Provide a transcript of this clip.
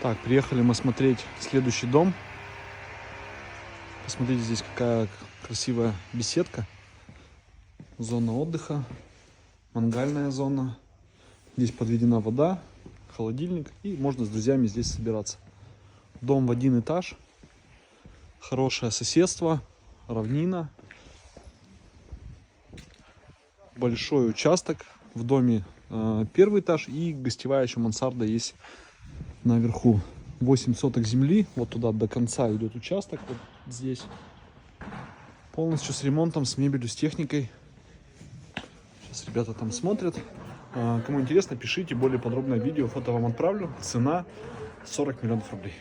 Так, приехали мы смотреть следующий дом. Посмотрите, здесь какая красивая беседка. Зона отдыха, мангальная зона. Здесь подведена вода, холодильник, и можно с друзьями здесь собираться. Дом в один этаж, хорошее соседство, равнина, большой участок. В доме первый этаж и гостевая еще мансарда есть наверху. 8 соток земли, вот туда до конца идет участок, вот здесь. Полностью с ремонтом, с мебелью, с техникой. Сейчас ребята там смотрят. Кому интересно, пишите, более подробное видео, фото вам отправлю. Цена 40 миллионов рублей.